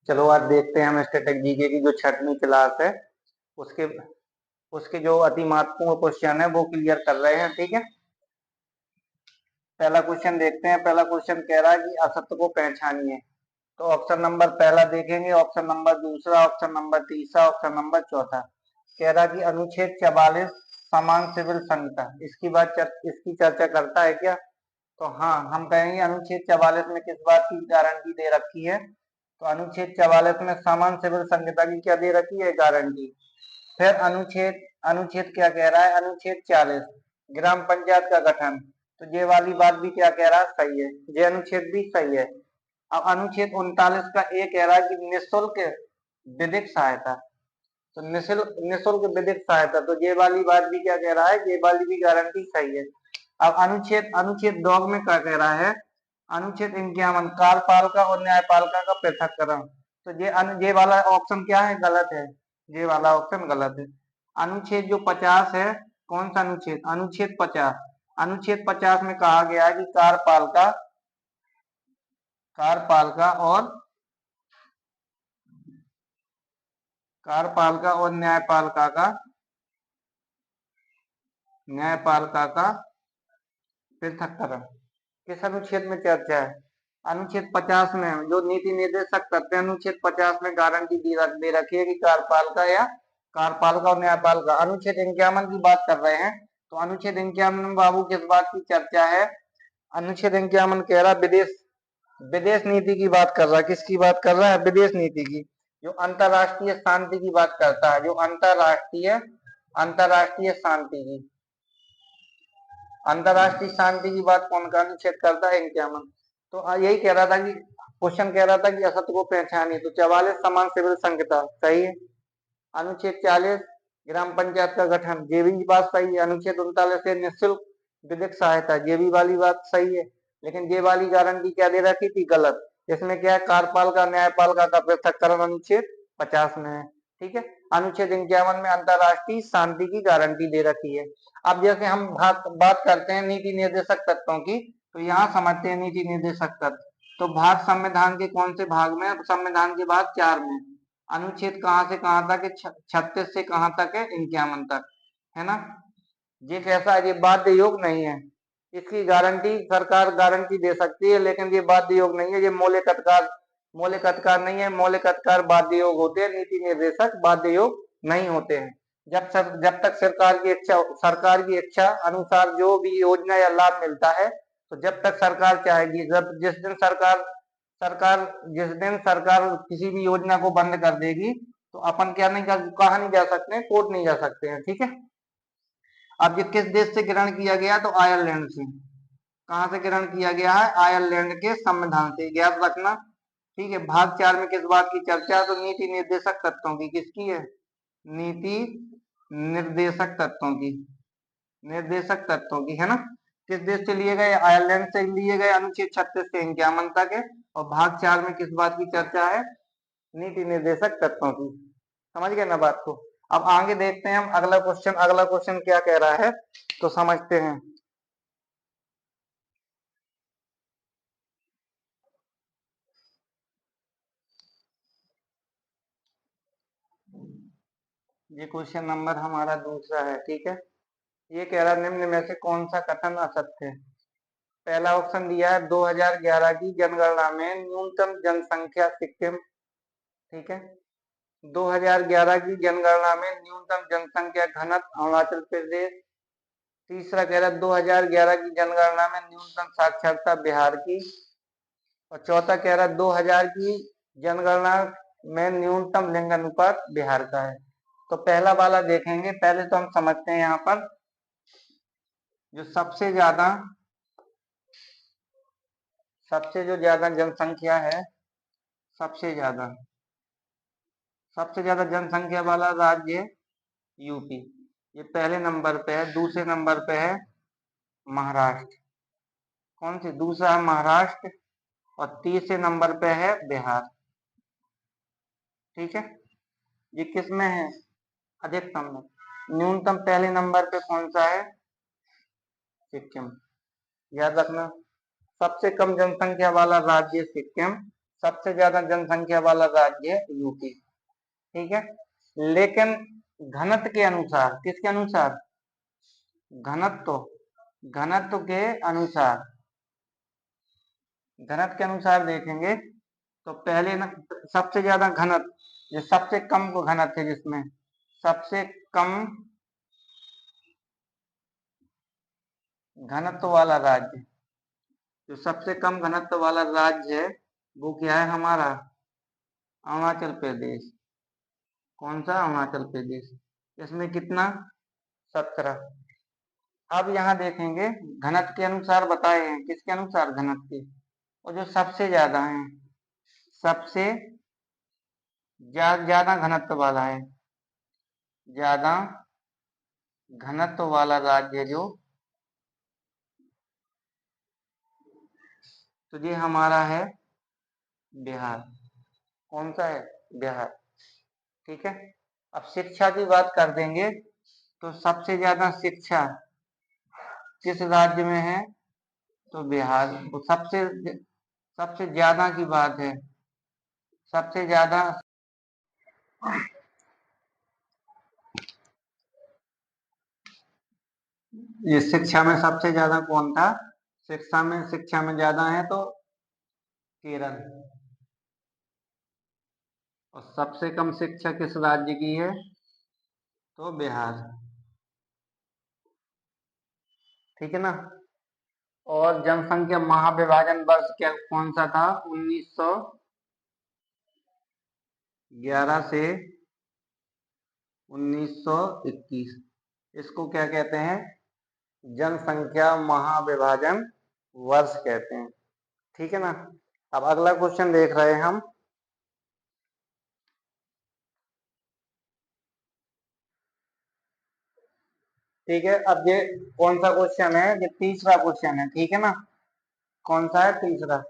चलो आज देखते हैं हम स्टैटिक जीके की जो छठवीं क्लास है उसके उसके जो अति महत्वपूर्ण क्वेश्चन है वो क्लियर कर रहे हैं। ठीक है, पहला क्वेश्चन देखते हैं। पहला क्वेश्चन कह रहा है कि असत्य को पहचानिए। तो ऑप्शन नंबर पहला देखेंगे, ऑप्शन नंबर दूसरा, ऑप्शन नंबर तीसरा, ऑप्शन नंबर चौथा। कह रहा कि अनुच्छेद 44 समान सिविल संहिता इसकी चर्चा करता है क्या? तो हाँ, हम कहेंगे अनुच्छेद 44 में किस बात की गारंटी दे रखी है? तो अनुच्छेद 44 में समान सिविल संहिता की क्या दे रखी है? गारंटी। फिर अनुच्छेद अनुच्छेद क्या कह रहा है? अनुच्छेद 40 ग्राम पंचायत का गठन। तो ये वाली बात भी क्या कह रहा है? सही है, ये अनुच्छेद भी सही है। अब अनुच्छेद 39 का ए कह रहा है कि निःशुल्क विधिक सहायता। तो निःशुल्क विधिक सहायता, तो ये वाली बात भी क्या कह रहा है? ये वाली भी गारंटी सही है। अब अनुच्छेद अनुच्छेद 2 में क्या कह रहा है? अनुच्छेद 51 कार्यपालिका और न्यायपालिका का पृथक्करण। तो ये वाला ऑप्शन क्या है? गलत है, ये वाला ऑप्शन गलत है। अनुच्छेद जो 50 है, कौन सा अनुच्छेद? अनुच्छेद 50। अनुच्छेद 50 में कहा गया है कि कार्यपालिका और न्यायपालिका का पृथक्करण किस अनुच्छेद में चर्चा है? अनुच्छेद 50 में। जो नीति निर्देशक तत्व अनुच्छेद 50 में गारंटी दे रखी है कि कार्यपालिका और न्यायपालिका। अनुच्छेद 51 की बात कर रहे हैं। तो अनुच्छेद 51 में बाबू किस बात की चर्चा है? अनुच्छेद 51 कह रहा विदेश विदेश नीति की बात कर रहा है। किसकी बात कर रहा है? विदेश नीति की, जो अंतरराष्ट्रीय शांति की बात करता है, जो अंतरराष्ट्रीय शांति की बात कौन का अनुच्छेद करता है? 51। तो यही कह रहा था कि क्वेश्चन कह रहा था कि असत्य को पहचानिए। तो 44 समान सिविल संहिता सही है। अनुच्छेद 40 ग्राम पंचायत का गठन, ये भी बात सही है। अनुच्छेद 39 से निःशुल्क विधिक सहायता, ये भी वाली बात सही है। लेकिन ये वाली गारंटी क्या दे रखी थी? गलत। इसमें क्या है? कार्यपालिका न्यायपालिका का पृथक्करण अनुच्छेद 50 में है। ठीक है, अनुच्छेद 51 में अंतरराष्ट्रीय शांति की गारंटी दे रखी है। अब जैसे हम बात करते हैं नीति निर्देशक तत्वों की, तो यहाँ समझते हैं नीति निर्देशक तत्व। तो भाग संविधान के कौन से भाग में? संविधान के भाग 4 में। अनुच्छेद कहाँ से कहाँ तक है? 36 से कहाँ तक है? 51 तक, है ना। ये कैसा है? ये बाध्य योग नहीं है। इसकी गारंटी सरकार गारंटी दे सकती है, लेकिन ये बाध्य योग नहीं है। ये मौलिक अधिकार नहीं है। मौलिक अधिकार बाध्य योग होते हैं, नीति निर्देशक बाध्य योग नहीं होते हैं। जब तक सरकार की इच्छा अनुसार जो भी योजना या लाभ मिलता है, तो जब तक सरकार चाहेगी, जिस दिन सरकार किसी भी योजना को बंद कर देगी, तो अपन कहाँ नहीं जा सकते हैं? कोर्ट नहीं जा सकते हैं। ठीक है, अब ये किस देश से ग्रहण किया गया? तो आयरलैंड से। कहाँ से ग्रहण किया गया है? आयरलैंड के संविधान से, याद रखना। ठीक है, भाग 4 में किस बात की चर्चा है? तो नीति निर्देशक तत्वों की। किसकी है? नीति निर्देशक तत्वों की, है ना। किस देश से लिए गए? आयरलैंड से लिए गए। अनुच्छेद 36 से 51 तक है। और भाग 4 में किस बात की चर्चा है? नीति निर्देशक तत्वों की। समझ गए ना बात को। अब आगे देखते हैं हम अगला क्वेश्चन क्या कह रहा है, तो समझते हैं। ये क्वेश्चन नंबर हमारा दूसरा है। ठीक है, ये कह रहा निम्न में से कौन सा कथन असत्य है? पहला ऑप्शन दिया है 2011 की जनगणना में न्यूनतम जनसंख्या सिक्किम। ठीक है, 2011 की जनगणना में न्यूनतम जनसंख्या घनत्व अरुणाचल प्रदेश। तीसरा कह रहा है 2011 की जनगणना में न्यूनतम साक्षरता बिहार की। और चौथा कह रहा है 2000 की जनगणना में न्यूनतम लिंग अनुपात बिहार का है। तो पहला वाला देखेंगे। पहले तो हम समझते हैं यहाँ पर जो सबसे जो ज्यादा जनसंख्या है, सबसे ज्यादा जनसंख्या वाला राज्य यूपी। ये पहले नंबर पे है। दूसरे नंबर पे है महाराष्ट्र। कौन सी? दूसरा है महाराष्ट्र। और तीसरे नंबर पे है बिहार। ठीक है, ये किस में है? अधिकतम में। न्यूनतम पहले नंबर पे कौन सा है? सिक्किम। याद रखना, सबसे कम जनसंख्या वाला राज्य सिक्किम, सबसे ज्यादा जनसंख्या वाला राज्य है यूपी। ठीक है, लेकिन घनत्व के अनुसार, किसके अनुसार? घनत्व, घनत्व के अनुसार, घनत्व के अनुसार देखेंगे तो पहले न, सबसे ज्यादा घनत्व, ये सबसे कम को घनत्व है, जिसमें सबसे कम घनत्व वाला राज्य, जो सबसे कम घनत्व वाला राज्य है वो क्या है हमारा? अरुणाचल प्रदेश। कौन सा? अरुणाचल प्रदेश। इसमें कितना? 17। अब यहाँ देखेंगे घनत्व के अनुसार बताए हैं, किसके अनुसार? घनत्व के। और जो सबसे ज्यादा है, सबसे ज्यादा घनत्व वाला है, ज्यादा घनत्व वाला राज्य जो, तो ये हमारा है बिहार। कौन सा है? बिहार। ठीक है, अब शिक्षा की बात कर देंगे तो सबसे ज्यादा शिक्षा किस राज्य में है? तो बिहार। वो सबसे सबसे ज्यादा की बात है, सबसे ज्यादा ये शिक्षा में सबसे ज्यादा कौन था? शिक्षा में ज्यादा है तो केरल। और सबसे कम शिक्षा किस राज्य की है? तो बिहार। ठीक है ना। और जनसंख्या महाविभाजन वर्ष क्या कौन सा था? 1911 से 1921। इसको क्या कहते हैं? जनसंख्या महाविभाजन वर्ष कहते हैं। ठीक है ना। अब अगला क्वेश्चन देख रहे हैं हम। ठीक है, अब ये कौन सा क्वेश्चन है? ये तीसरा क्वेश्चन है। ठीक है ना। कौन सा है? तीसरा।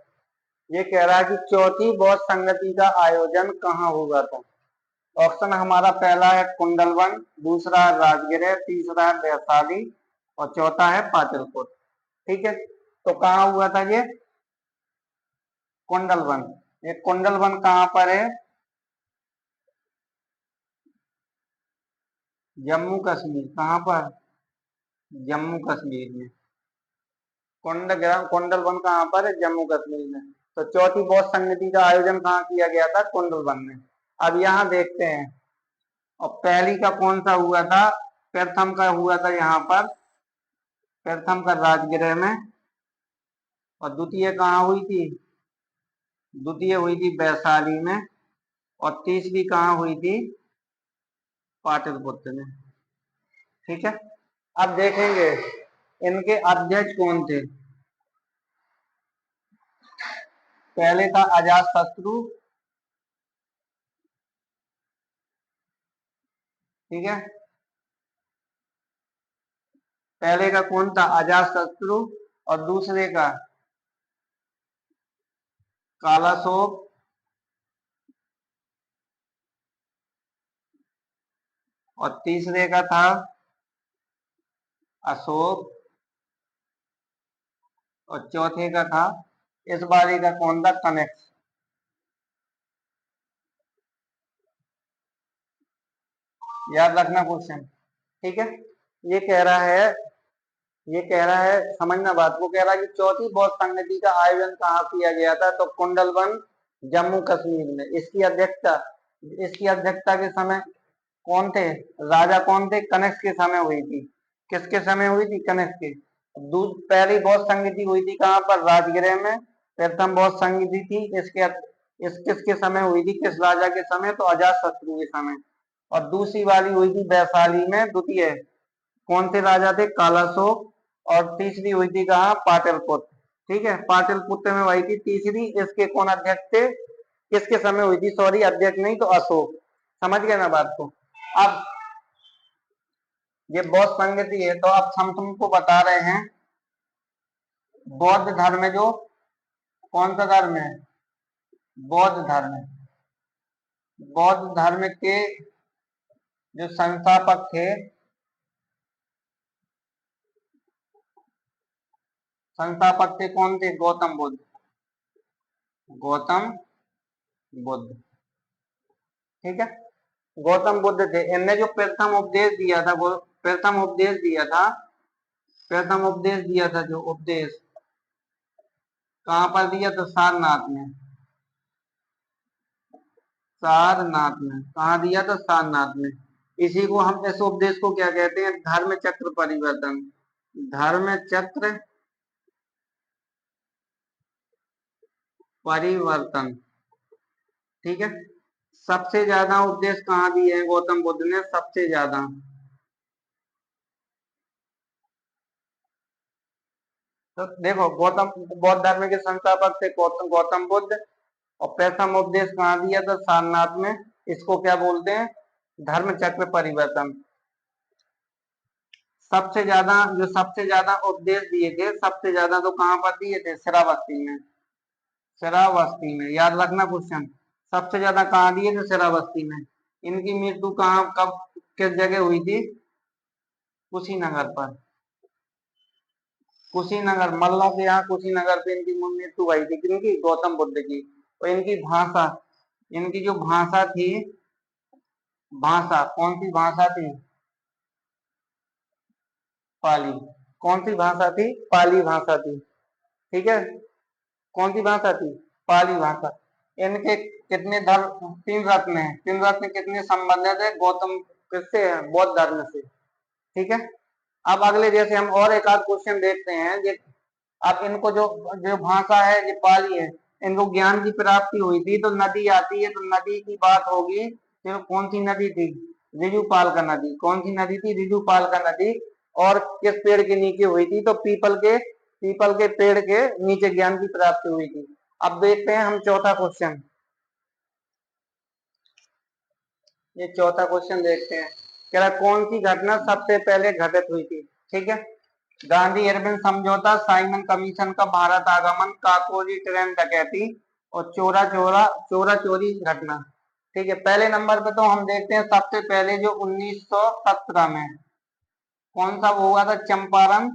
ये कह रहा है कि चौथी बौद्ध संगति का आयोजन कहाँ हुआ था? ऑप्शन हमारा पहला है कुंडलवन, दूसरा है राजगृह, तीसरा है वैशाली और चौथा है पाटलिपुत्र। ठीक है, तो कहाँ हुआ था ये? कुंडलवन। ये कुंडलवन कहाँ पर है? जम्मू कश्मीर। कहाँ पर? जम्मू कश्मीर में। कुंडलवन कहाँ पर है? जम्मू कश्मीर में। तो चौथी बौद्ध संगति का आयोजन कहाँ किया गया था? कुंडलवन में। अब यहाँ देखते हैं, और पहली का कौन सा हुआ था? प्रथम का हुआ था यहाँ पर, प्रथम का राजगृह में। और द्वितीय कहाँ हुई थी? द्वितीय हुई थी वैशाली में। और तीसरी कहाँ हुई थी? पाटलिपुत्र में। ठीक है, अब देखेंगे इनके अध्यक्ष कौन थे। पहले था अजातशत्रु। ठीक है, पहले का कौन था? अजातशत्रु। और दूसरे का कालाशोक। और तीसरे का था अशोक। और चौथे का था, इस बारी का कौन था? कनेक्ट। याद रखना क्वेश्चन। ठीक है, ये कह रहा है, ये कह रहा है, समझना बात को, कह रहा है कि चौथी बौद्ध संगति का आयोजन कहाँ किया गया था? तो कुंडलवन, जम्मू कश्मीर में। इसकी अध्यक्षता के समय कौन थे? राजा कौन थे? कनिष्क के समय हुई थी। किसके समय हुई थी? कनिष्क के। पहली बौद्ध संगति हुई थी कहाँ पर? राजगृह में। प्रथम बौद्ध संगति थी इस किसके समय हुई थी? किस राजा के समय? तो अजातशत्रु के समय। और दूसरी वाली हुई थी वैशाली में। द्वितीय कौन से राजा थे? कालाशोक। और तीसरी हुई थी कहाँ? पाटलिपुत्र। ठीक है, पाटलिपुत्र में हुई थी तीसरी। इसके कौन अध्यक्ष थे? किसके समय हुई थी? सॉरी, अध्यक्ष नहीं तो अशोक। समझ गए ना बात को। अब ये बौद्ध संगति है, तो अब हम तुमको बता रहे हैं बौद्ध धर्म जो, कौन सा धर्म है? बौद्ध धर्म। बौद्ध धर्म के जो संस्थापक थे, संस्थापक थे कौन थे? गौतम बुद्ध। गौतम बुद्ध। ठीक है, गौतम बुद्ध थे, इनने जो प्रथम उपदेश दिया था, वो प्रथम उपदेश दिया था, प्रथम उपदेश दिया था, जो उपदेश कहाँ पर दिया था? सारनाथ में। सारनाथ में कहाँ दिया था? सारनाथ में। इसी को हम, इस उपदेश को क्या कहते हैं? धर्म चक्र परिवर्तन। धर्म चक्र परिवर्तन। ठीक है, सबसे ज्यादा उपदेश कहाँ दिए हैं गौतम बुद्ध ने? सबसे ज्यादा तो देखो, गौतम बौद्ध धर्म के संस्थापक थे गौतम बुद्ध, और प्रथम उपदेश कहाँ दिया था? सारनाथ में। इसको क्या बोलते हैं? धर्म चक्र परिवर्तन। सबसे ज्यादा उपदेश दिए थे, सबसे ज्यादा तो कहाँ पर दिए थे? श्रावस्ती में। श्रावस्ती में, याद रखना क्वेश्चन। सबसे ज्यादा कहाँ दिए थे? श्रावस्ती में। इनकी मृत्यु कहाँ, कब, किस जगह हुई थी? कुशीनगर पर। कुशीनगर, मल्लों के यहाँ कुशीनगर पे इनकी मृत्यु हुई थी। किनकी? गौतम बुद्ध की। और इनकी भाषा, इनकी जो भाषा थी, भाषा कौन सी भाषा थी? पाली। कौन सी भाषा थी? पाली भाषा थी। ठीक है, कौन सी भाषा थी? पाली भाषा। इनके कितने धर्म? तीन रत्न हैं। तीन रत्न कितने संबंधित है गौतम, किससे है? बौद्ध धर्म से। ठीक है, अब अगले जैसे हम और एक आध क्वेश्चन देखते हैं। ये अब इनको जो जो भाषा है, ये पाली है, इनको ज्ञान की प्राप्ति हुई थी, तो नदी आती है, तो नदी की बात होगी, तो कौन सी नदी थी? रिजुपाल का नदी। कौन सी नदी थी? रिजुपाल का नदी। और किस पेड़ के नीचे हुई थी? तो पीपल के पेड़ के नीचे ज्ञान की प्राप्ति हुई थी। अब देखते हैं हम चौथा क्वेश्चन। ये चौथा क्वेश्चन देखते हैं, कह रहा कौन सी घटना सबसे पहले घटित हुई थी? ठीक है, गांधी इरविन समझौता, साइमन कमीशन का भारत आगमन, काकोरी ट्रेन डकैती, और चोरा चोरी घटना। ठीक है, पहले नंबर पे तो हम देखते हैं सबसे पहले जो 1917 में कौन सा वो हुआ था? चंपारण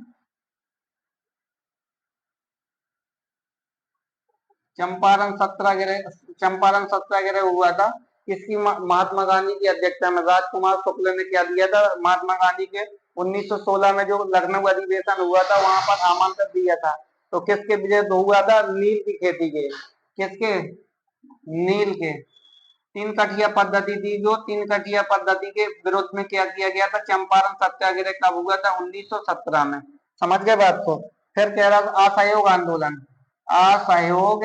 सत्याग्रह हुआ था। किसकी? महात्मा गांधी की अध्यक्षता में। राजकुमार शुक्ल ने क्या दिया था? महात्मा गांधी के 1916 में जो लखनऊ अधिवेशन हुआ था, वहां पर आमंत्रण दिया था। तो किसके विजय हुआ था? नील की खेती के। किसके? नील के। तीन कठिया पद्धति थी, जो तीन कठिया पद्धति के विरोध में क्या किया गया था? चंपारण सत्याग्रह कब हुआ था? 1917 में। समझ गए बात को? फिर कह रहा था असहयोग आंदोलन। असहयोग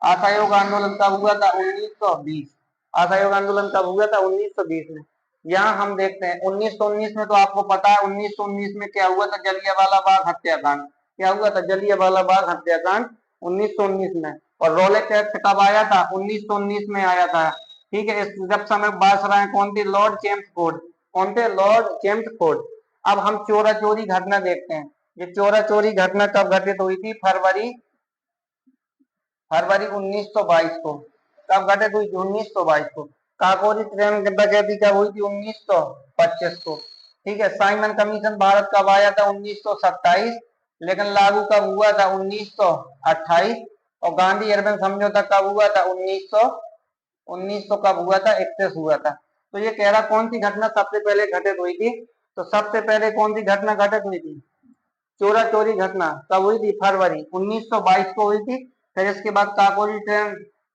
असहयोग आंदोलन कब हुआ था? 1920। असहयोग आंदोलन कब हुआ था? 1920 में। यहाँ हम देखते हैं 1919 में, तो आपको पता है 1919 में क्या हुआ था? जलियांवाला बाग हत्याकांड। क्या हुआ था? जलियांवाला बाग हत्याकांड 1919 में। और रॉलेट एक्ट कब आया था? 1919 में आया था। ठीक है, इस जब समय वायसराय कौन थे? Lord Chelmsford. कौन थे? Lord Chelmsford. अब हम चोरा चोरी घटना देखते हैं। ये चोरा चोरी घटना कब घटित हुई थी? फरवरी 1922 को। कब घटित हुई थी? 1922 को। काकोरी ट्रेन डकैती कब हुई थी? 1925 को। ठीक है, साइमन कमीशन भारत कब आया था? 1927। लेकिन लागू कब हुआ था? 1928। और गांधी अर्बन समझौता कब हुआ था? 1900 कब हुआ था? 31 हुआ था। तो ये कह रहा कौन सी घटना सबसे पहले घटित हुई थी? तो सबसे पहले कौन सी घटना घटित हुई थी? चोरा चोरी घटना कब हुई थी? फरवरी 1922 को हुई थी। फिर इसके बाद काकोरी ट्रेन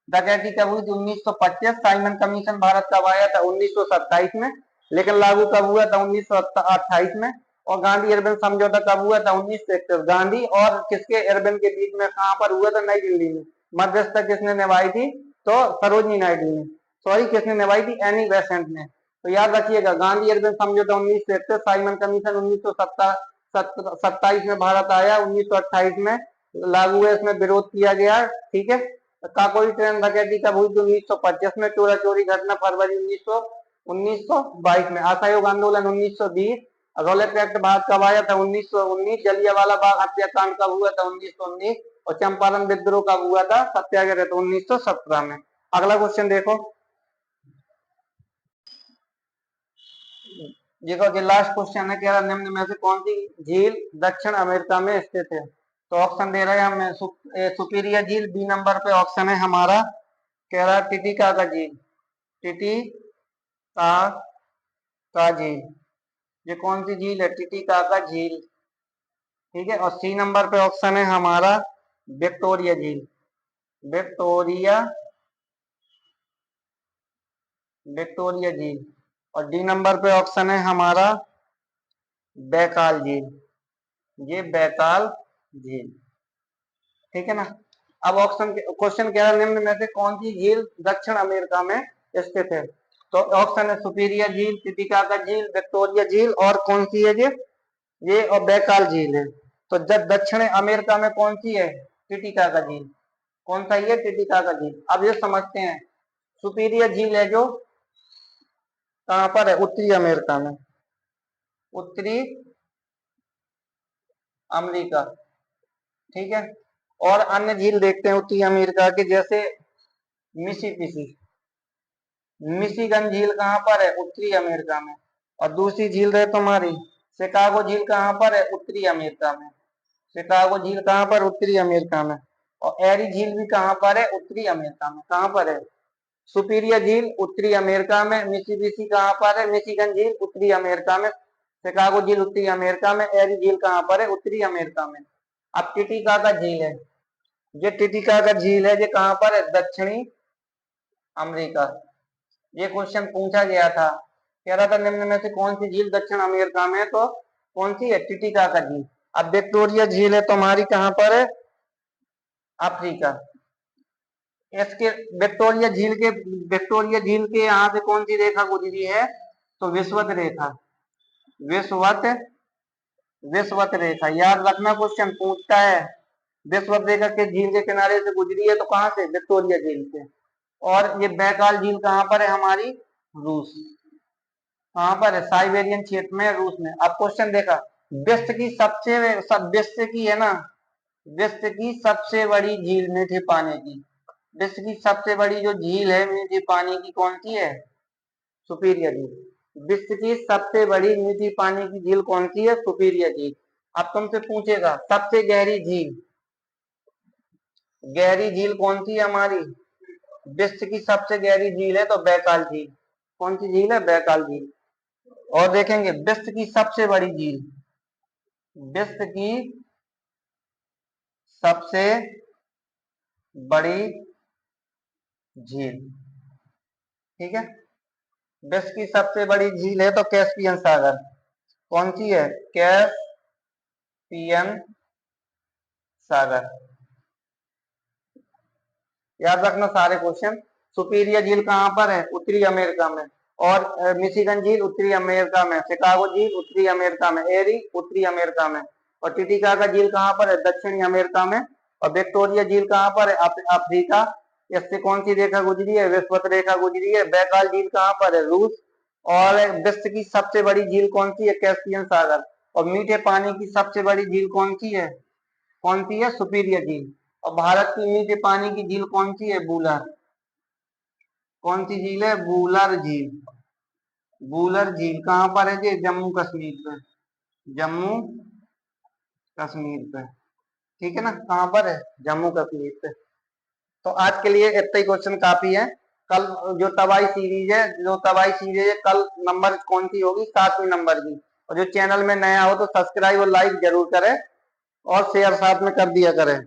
डकैती कब हुई थी? 1925। साइमन कमीशन भारत कब आया था? 1927 में। लेकिन लागू कब हुआ था? 1928 में। और गांधी अर्बन समझौता कब हुआ था? 1931। गांधी और किसके? अर्बन के बीच में कहां पर हुआ था? नई दिल्ली में। मध्यस्थता किसने निभाई थी? तो सरोजनी नायडू ने। सॉरी, किसने निभाई थी? एनी बेसेंट ने। तो याद रखिएगा, गांधी अर्बन समझौता 1931, साइमन कमीशन 1927 में भारत आया, 1928 में लागू है, इसमें विरोध किया गया। ठीक है, काकोरी ट्रेन डकैती कब हुई थी? 1925 में। चोरा चोरी घटना फरवरी 1922 में। असहयोग आंदोलन 1920। रॉलेट एक्ट भारत कब आया था? 1919। जलियांवाला बाग हत्याकांड कब हुआ था? 1919। और चंपारण विद्रोह कब हुआ था? सत्याग्रह तो 1917 में। अगला क्वेश्चन देखो। देखो, जो लास्ट क्वेश्चन है, क्या निम्न में से कौन सी झील दक्षिण अमेरिका में स्थित है? तो ऑप्शन दे रहे हैं हमें, सुपीरियर झील बी नंबर पे ऑप्शन है हमारा, कह रहा टिटिका का झील, टिटिका का झील, ये कौन सी झील है? टिटिका का झील। ठीक है, और सी नंबर पे ऑप्शन है हमारा विक्टोरिया झील, विक्टोरिया, विक्टोरिया झील। और डी नंबर पे ऑप्शन है हमारा बैकाल झील, ये बैकाल झील। ठीक है ना। अब ऑप्शन क्वेश्चन कह रहा है निम्न में से कौन सी झील दक्षिण अमेरिका में स्थित है? तो ऑप्शन है सुपीरियर झील, टिटिका का झील, विक्टोरिया झील, और कौन सी है ये और बैकाल झील है। तो जब दक्षिण अमेरिका में कौन सी है? टिटिका का झील। कौन सा ये? टिटिका का झील। अब ये समझते हैं, सुपीरियर झील है जो कहां पर है? उत्तरी अमेरिका में, उत्तरी अमेरिका। ठीक है, और अन्य झील देखते हैं उत्तरी अमेरिका के, जैसे मिसिसिपी, मिशिगन झील कहां पर है? उत्तरी अमेरिका में। और दूसरी झील रहे तुम्हारी शिकागो झील, कहां पर है? उत्तरी अमेरिका में। शिकागो झील कहां पर? उत्तरी अमेरिका में। और एरी झील भी कहां पर है? उत्तरी अमेरिका में। कहां पर है? सुपीरियर झील उत्तरी अमेरिका में, मिसिसिपी कहां पर है? मिशिगन झील उत्तरी अमेरिका में, शिकागो झील उत्तरी अमेरिका में, एरी झील कहां पर है? उत्तरी अमेरिका में। अब टिटिका का झील है, ये टिटिका का झील है, ये कहां पर है? दक्षिणी अमेरिका। ये क्वेश्चन पूछा गया था, कह रहा था निम्न में से कौन सी झील दक्षिण अमेरिका में है? तो कौन सी है? टिटिका का झील। अब विक्टोरिया झील है तुम्हारी कहां पर है? अफ्रीका। इसके विक्टोरिया झील के यहाँ से कौन सी रेखा गुजरी है? तो विषुवत रेखा, विषुवत, विषुवत रेखा। याद रखना, क्वेश्चन पूछता है विषुवत रेखा के झील के किनारे से गुजरी है, तो कहां से? विक्टोरिया झील से। और ये बैकाल झील कहां पर है हमारी? रूस। कहां पर है? साइबेरियन क्षेत्र में, रूस में। अब क्वेश्चन देखा, विश्व की है ना, विश्व की सबसे बड़ी झील मीठे पानी की, विश्व की सबसे बड़ी जो झील है मीठे पानी की, कौन सी है? सुपीरियर झील। विश्व की सबसे बड़ी मीठी पानी की झील कौन सी है? सुपीरियर झील। अब तुमसे पूछेगा सबसे गहरी झील, गहरी झील कौन सी है हमारी? विश्व की सबसे गहरी झील है तो बैकाल झील। कौन सी झील है? बैकाल झील। और देखेंगे विश्व की सबसे बड़ी झील, विश्व की सबसे बड़ी झील। ठीक है, विश्व की सबसे बड़ी झील है तो कैस्पियन सागर। कौन सी है? कैस्पियन सागर। याद रखना सारे क्वेश्चन। सुपीरियर झील कहां पर है? उत्तरी अमेरिका में। और मिशिगन झील उत्तरी अमेरिका में, शिकागो झील उत्तरी अमेरिका में, एरी उत्तरी अमेरिका में। और टिटिका का झील कहां पर है? दक्षिणी अमेरिका में। और विक्टोरिया झील कहां पर है? अफ्रीका। इससे कौन सी रेखा गुजरी है? विषुवत रेखा गुजरी है। बैकाल झील कहां पर है? रूस। और विश्व की सबसे बड़ी झील कौन सी है? कैस्पियन सागर। और मीठे पानी की सबसे बड़ी झील कौन सी है? कौन सी है? सुपीरियर झील। और भारत की मीठे पानी की झील कौन सी है? बूलर। कौन सी झील है? बूलर झील। बूलर झील कहां पर है? जी जम्मू कश्मीर पे, जम्मू कश्मीर पे। ठीक है ना, कहां पर है? जम्मू कश्मीर पे। तो आज के लिए इतना ही क्वेश्चन काफी है। कल जो तबाही सीरीज है, कल नंबर कौन सी होगी? 7वीं नंबर की। और जो चैनल में नया हो तो सब्सक्राइब और लाइक जरूर करें, और शेयर साथ में कर दिया करें।